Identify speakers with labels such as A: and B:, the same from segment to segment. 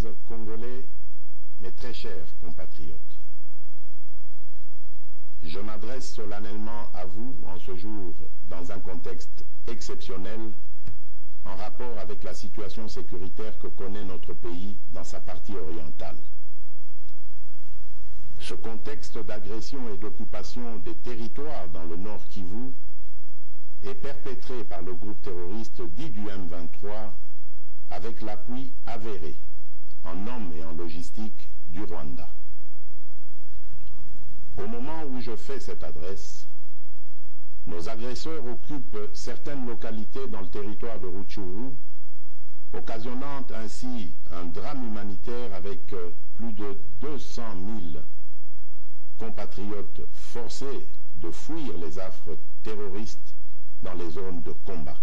A: Congolaises, Congolais, mes très chers compatriotes, je m'adresse solennellement à vous en ce jour dans un contexte exceptionnel en rapport avec la situation sécuritaire que connaît notre pays dans sa partie orientale. Ce contexte d'agression et d'occupation des territoires dans le Nord Kivu est perpétré par le groupe terroriste dit du M23 avec l'appui avéré en hommes et en logistique du Rwanda. Au moment où je fais cette adresse, nos agresseurs occupent certaines localités dans le territoire de Rutshuru, occasionnant ainsi un drame humanitaire avec plus de 200 000 compatriotes forcés de fuir les affres terroristes dans les zones de combat.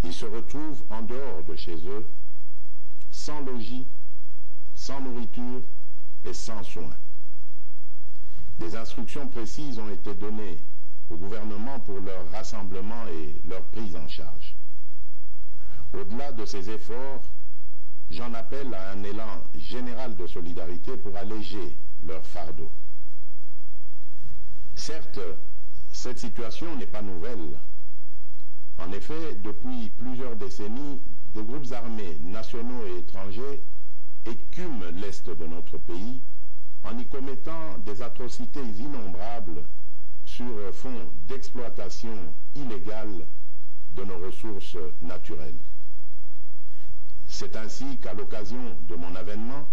A: Ils se retrouvent en dehors de chez eux, sans logis, sans nourriture et sans soins. Des instructions précises ont été données au gouvernement pour leur rassemblement et leur prise en charge. Au-delà de ces efforts, j'en appelle à un élan général de solidarité pour alléger leur fardeau. Certes, cette situation n'est pas nouvelle. En effet, depuis plusieurs décennies, des groupes armés nationaux et étrangers écument l'est de notre pays en y commettant des atrocités innombrables sur fond d'exploitation illégale de nos ressources naturelles. C'est ainsi qu'à l'occasion de mon avènement,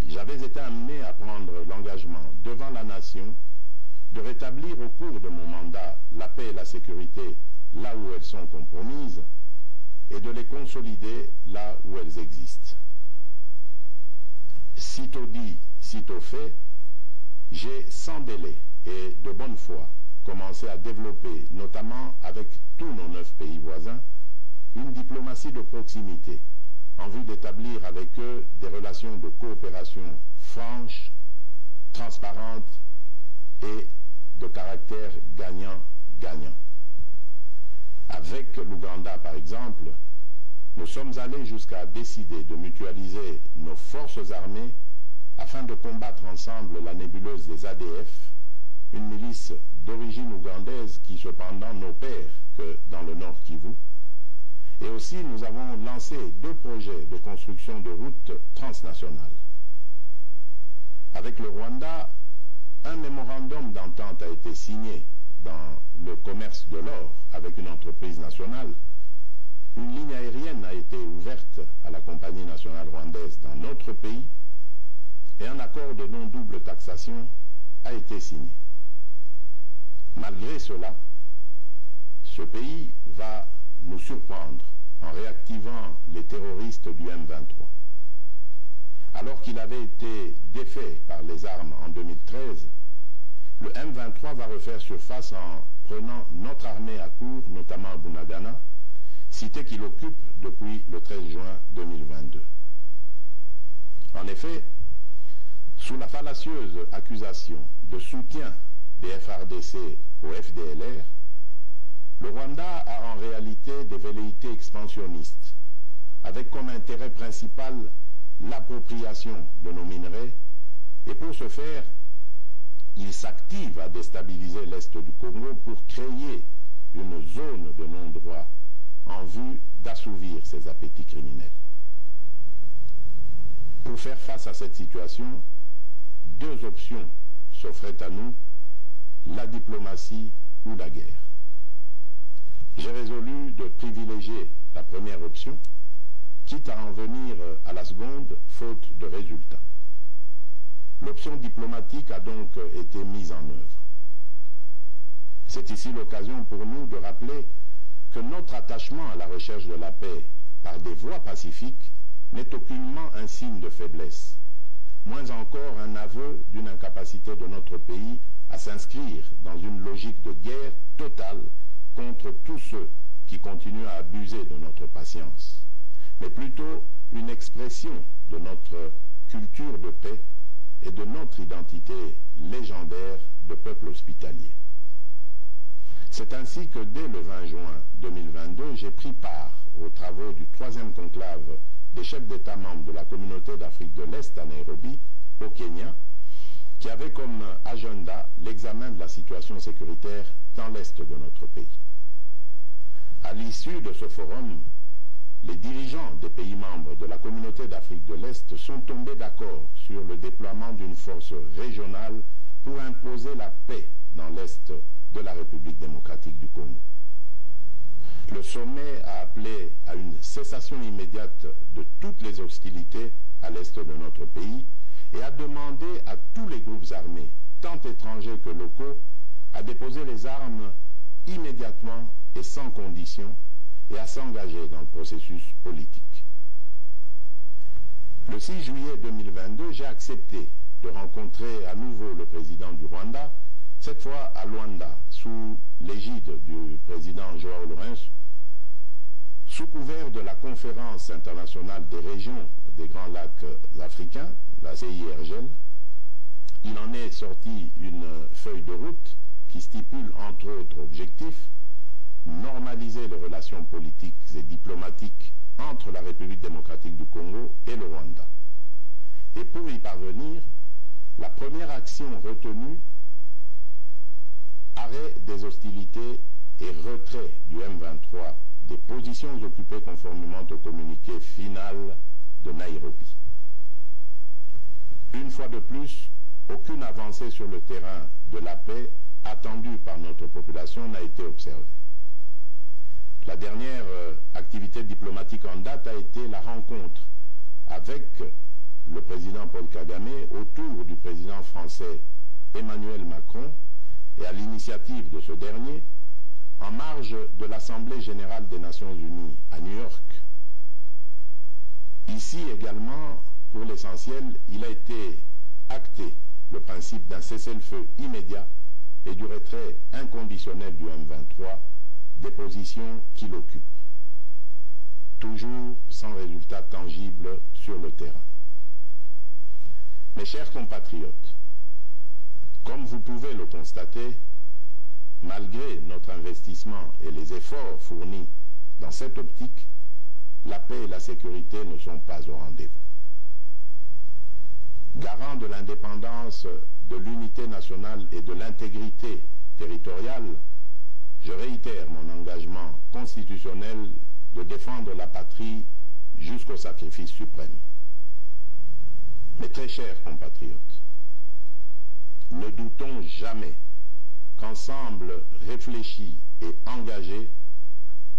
A: j'avais été amené à prendre l'engagement devant la nation de rétablir au cours de mon mandat la paix et la sécurité là où elles sont compromises et de les consolider là où elles existent. Sitôt dit, sitôt fait, j'ai sans délai et de bonne foi commencé à développer, notamment avec tous nos 9 pays voisins, une diplomatie de proximité en vue d'établir avec eux des relations de coopération franches, transparentes et de caractère gagnant-gagnant. Avec l'Ouganda, par exemple, nous sommes allés jusqu'à décider de mutualiser nos forces armées afin de combattre ensemble la nébuleuse des ADF, une milice d'origine ougandaise qui cependant n'opère que dans le Nord Kivu. Et aussi nous avons lancé 2 projets de construction de routes transnationales. Avec le Rwanda, un mémorandum d'entente a été signé dans le commerce de l'or avec une entreprise nationale. Une ligne aérienne a été ouverte à la compagnie nationale rwandaise dans notre pays et un accord de non-double taxation a été signé. Malgré cela, ce pays va nous surprendre en réactivant les terroristes du M23. Alors qu'il avait été défait par les armes en 2013, le M23 va refaire surface en prenant notre armée à court, notamment à Bunagana, cité qu'il occupe depuis le 13 juin 2022. En effet, sous la fallacieuse accusation de soutien des FRDC au FDLR, le Rwanda a en réalité des velléités expansionnistes, avec comme intérêt principal l'appropriation de nos minerais, et pour ce faire, il s'active à déstabiliser l'Est du Congo pour créer une zone de non-droit en vue d'assouvir ses appétits criminels. Pour faire face à cette situation, 2 options s'offraient à nous, la diplomatie ou la guerre. J'ai résolu de privilégier la première option, quitte à en venir à la seconde, faute de résultats. L'option diplomatique a donc été mise en œuvre. C'est ici l'occasion pour nous de rappeler que notre attachement à la recherche de la paix par des voies pacifiques n'est aucunement un signe de faiblesse, moins encore un aveu d'une incapacité de notre pays à s'inscrire dans une logique de guerre totale contre tous ceux qui continuent à abuser de notre patience, mais plutôt une expression de notre culture de paix et de notre identité légendaire de peuple hospitalier. C'est ainsi que dès le 20 juin 2022, j'ai pris part aux travaux du 3e conclave des chefs d'État membres de la communauté d'Afrique de l'Est à Nairobi, au Kenya, qui avait comme agenda l'examen de la situation sécuritaire dans l'Est de notre pays. À l'issue de ce forum, les dirigeants des pays membres de la communauté d'Afrique de l'Est sont tombés d'accord sur le déploiement d'une force régionale pour imposer la paix dans l'Est de la République démocratique du Congo. Le sommet a appelé à une cessation immédiate de toutes les hostilités à l'Est de notre pays et a demandé à tous les groupes armés, tant étrangers que locaux, à déposer les armes immédiatement et sans condition et à s'engager dans le processus politique. Le 6 juillet 2022, j'ai accepté de rencontrer à nouveau le président du Rwanda, cette fois à Luanda, sous l'égide du président Joao Lourenço, sous couvert de la conférence internationale des régions des Grands Lacs africains, la CIRGL. Il en est sorti une feuille de route qui stipule entre autres objectifs normaliser les relations politiques et diplomatiques entre la République démocratique du Congo et le Rwanda. Et pour y parvenir, la première action retenue, arrêt des hostilités et retrait du M23 des positions occupées conformément au communiqué final de Nairobi. Une fois de plus, aucune avancée sur le terrain de la paix attendue par notre population n'a été observée. La dernière activité diplomatique en date a été la rencontre avec le président Paul Kagame autour du président français Emmanuel Macron et à l'initiative de ce dernier en marge de l'Assemblée générale des Nations unies à New York. Ici également, pour l'essentiel, il a été acté le principe d'un cessez-le-feu immédiat et du retrait inconditionnel du M23 des positions qu'il occupe, toujours sans résultat tangible sur le terrain. Mes chers compatriotes, comme vous pouvez le constater, malgré notre investissement et les efforts fournis dans cette optique, la paix et la sécurité ne sont pas au rendez-vous. Garant de l'indépendance, de l'unité nationale et de l'intégrité territoriale, je réitère mon engagement constitutionnel de défendre la patrie jusqu'au sacrifice suprême. Mes très chers compatriotes, ne doutons jamais qu'ensemble réfléchis et engagés,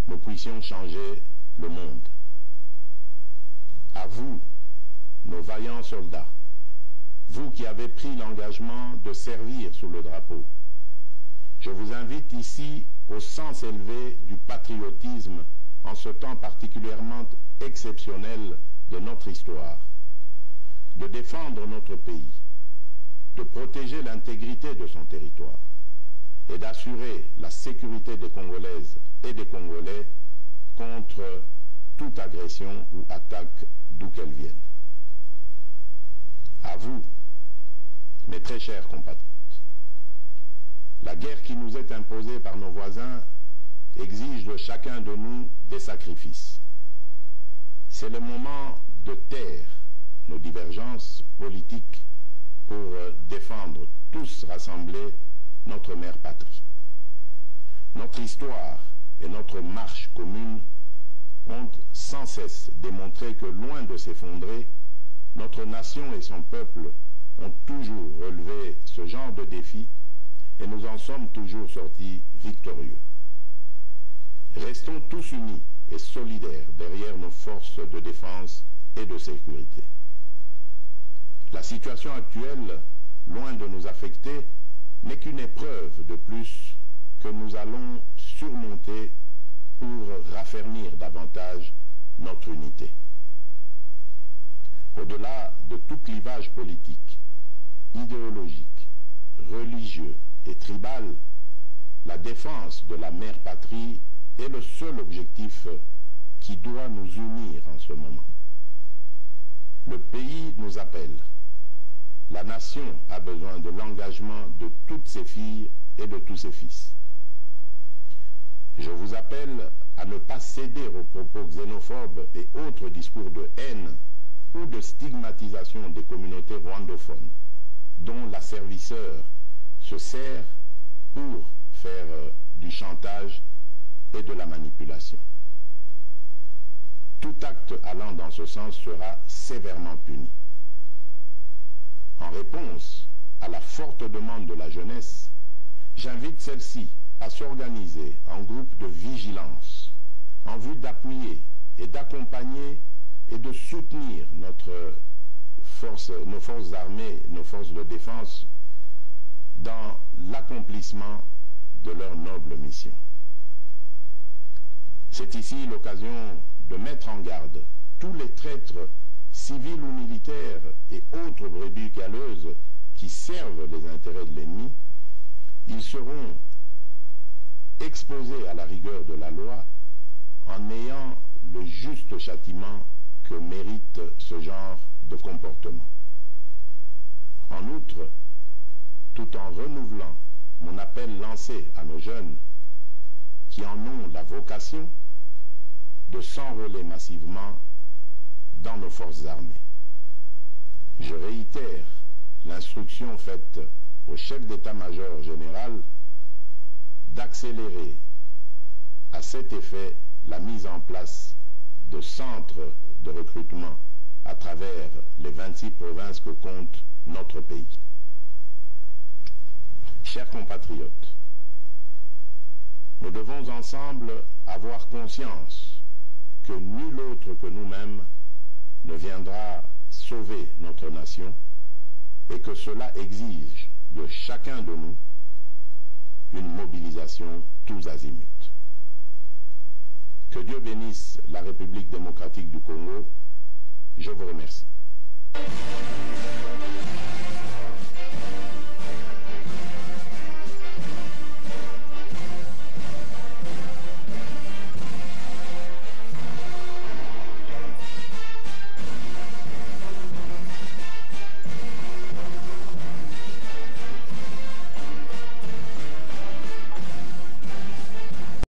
A: nous puissions changer le monde. À vous, nos vaillants soldats, vous qui avez pris l'engagement de servir sous le drapeau, je vous invite ici au sens élevé du patriotisme en ce temps particulièrement exceptionnel de notre histoire, de défendre notre pays, de protéger l'intégrité de son territoire et d'assurer la sécurité des Congolaises et des Congolais contre toute agression ou attaque d'où qu'elle vienne. À vous, mes très chers compatriotes, la guerre qui nous est imposée par nos voisins exige de chacun de nous des sacrifices. C'est le moment de taire nos divergences politiques pour défendre tous rassemblés notre mère patrie. Notre histoire et notre marche commune ont sans cesse démontré que loin de s'effondrer, notre nation et son peuple ont toujours relevé ce genre de défi et nous en sommes toujours sortis victorieux. Restons tous unis et solidaires derrière nos forces de défense et de sécurité. La situation actuelle, loin de nous affecter, n'est qu'une épreuve de plus que nous allons surmonter pour raffermir davantage notre unité. Au-delà de tout clivage politique, idéologique, religieux et tribal, la défense de la mère patrie est le seul objectif qui doit nous unir en ce moment. Le pays nous appelle. La nation a besoin de l'engagement de toutes ses filles et de tous ses fils. Je vous appelle à ne pas céder aux propos xénophobes et autres discours de haine ou de stigmatisation des communautés rwandophones, dont l'asservisseur se sert pour faire du chantage et de la manipulation. Tout acte allant dans ce sens sera sévèrement puni. En réponse à la forte demande de la jeunesse, j'invite celle-ci à s'organiser en groupe de vigilance en vue d'appuyer et d'accompagner et de soutenir nos forces armées, nos forces de défense dans l'accomplissement de leur noble mission. C'est ici l'occasion de mettre en garde tous les traîtres civils ou militaires et autres brebis galeuses qui servent les intérêts de l'ennemi. Ils seront exposés à la rigueur de la loi en ayant le juste châtiment que mérite ce genre de comportement. En outre, tout en renouvelant mon appel lancé à nos jeunes qui en ont la vocation de s'enrôler massivement dans nos forces armées. Je réitère l'instruction faite au chef d'état-major général d'accélérer à cet effet la mise en place de centres de recrutement à travers les 26 provinces que compte notre pays. Chers compatriotes, nous devons ensemble avoir conscience que nul autre que nous-mêmes ne viendra sauver notre nation et que cela exige de chacun de nous une mobilisation tous azimuts. Que Dieu bénisse la République démocratique du Congo. Je vous remercie.